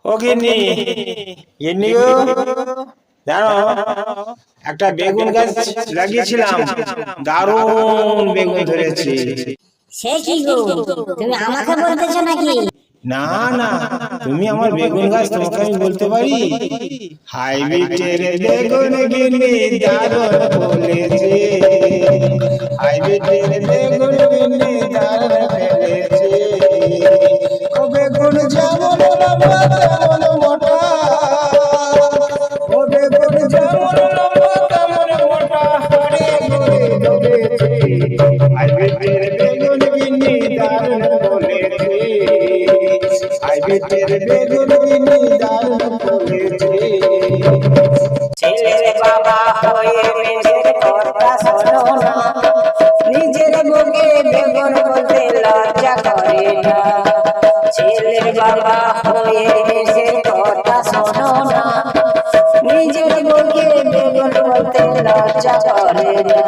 ও গিন্নি, গিন্নি গো, জানো একটা বেগুন গাছ লাগিয়েছিলাম, দারুণ বেগুন ধরেছে। সে কি গো, তুমি আমাকে বলতেছো নাকি? না না, তুমি আমার বেগুন গাছ, তোমাকে আমি বলতে পারি। হাইব্রিডের বেগুন গিন্নি দারুণ ফলেছে, হাইব্রিডের বেগুন গিন্নি দারুণ ফলেছে। ও বেগুন যেমন লম্বা তেমন মোটা, ও বেগুন যেমন লম্বা তেমন মোটা, হাড়ে ঘরে ধরেছে। হাইব্রিডের বেগুন গিন্নি দারুণ ফলেছে, হাইব্রিডের বেগুন গিন্নি দারুণ ফলেছে। ছেলের বাবা হয়ে মেয়ের কথা শোনো না, নিজের বুকে বেগুন বলতে লজ্জা করে না। ছেলের বাবা হয়ে মেয়ের কথা শোনো না, নিজের বুকে বেগুন বলতে লজ্জা করে না।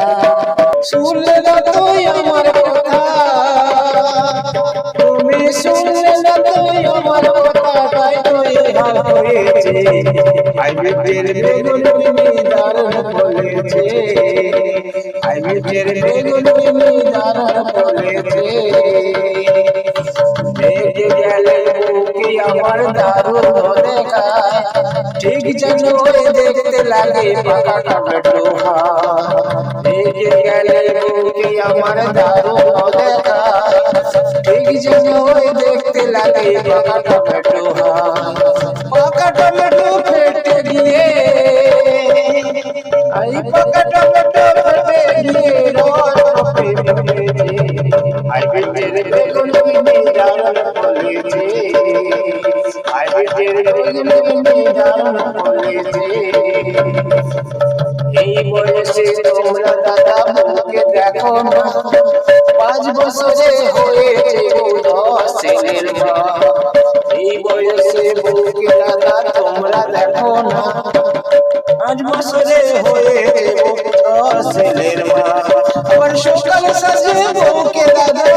শুনলে না তুই আমার কথা, তুমি শুনলে না তুই আমার কথা, তাই তো এই হাল হয়েছে। হাইব্রিডের বেগুন গিন্নি দারুণ ফলেছে, হাইব্রিডের বেগুন গিন্নি দারুণ ফলেছে। দেখে গেলে বুকে আমার দারুণ দেখায়, ঠিক যেন ওই দেখতে লাগে পাকা টমেটো হয়। দেখে গেলে বুকে আমার দারুণ দেখায়, ঠিক যেন ওই দেখতে লাগে পাকা টমেটো হয়। পাকা টমেটো ফেটে গিয়ে, এই পাকা টমেটো ফেটে গিয়ে রস ফেটেছে। হাইব্রিডের বেগুন গিন্নি দারুণ ফলেছে, হাইব্রিডের বেগুন গিন্নি দারুণ ফলেছে। এই বয়সে তোমরা দাদা বউকে দেখো না, 5 বছরে হয়েছে বউ 10 ছেলের মা। এই বয়সে বউকে দাদা তোমরা দেখো না, 5 বছরে হয়েছে বউ 10 ছেলের মা। আবার সকাল সাজে বউকে দাদা,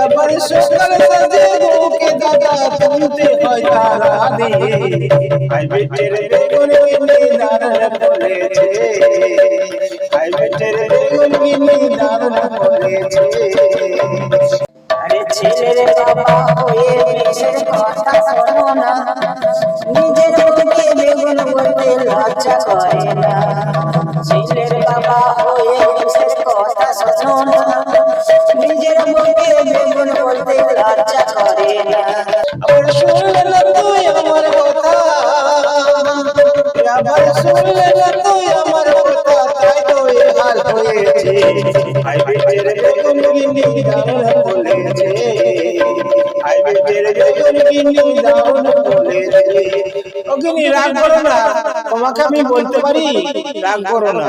আবার সকাল সাজে বউকে দাদা তুলতে হয় তারা দিয়ে। হাইব্রিডের বেগুন গিন্নি দারুণ ফলেছে, হাইব্রিডের বেগুন গিন্নি দারুণ ফলেছে। আরে ছেলের বাবা হয়ে মেয়ের কথা শোনো না, নিজের বুকে বেগুন বলতে লজ্জা করে না। ছেলের বাবা হয়ে মেয়ের কথা শোনো না, নিজের বুকে বেগুন বলতে লজ্জা করে না। আবার শুনলে না তুই আমার কথা, আবার শুনলে না তুই আমার কথা, তাই তো এই হাল হয়েছে। হাইব্রিডের বেগুন গিন্নি দারুণ ফলেছে, হাইব্রিডের বেগুন গিন্নি দারুণ ফলেছে। ও গিন্নি রাগ করো না, তোমাকে আমি বলতে পারি, রাগ করো না।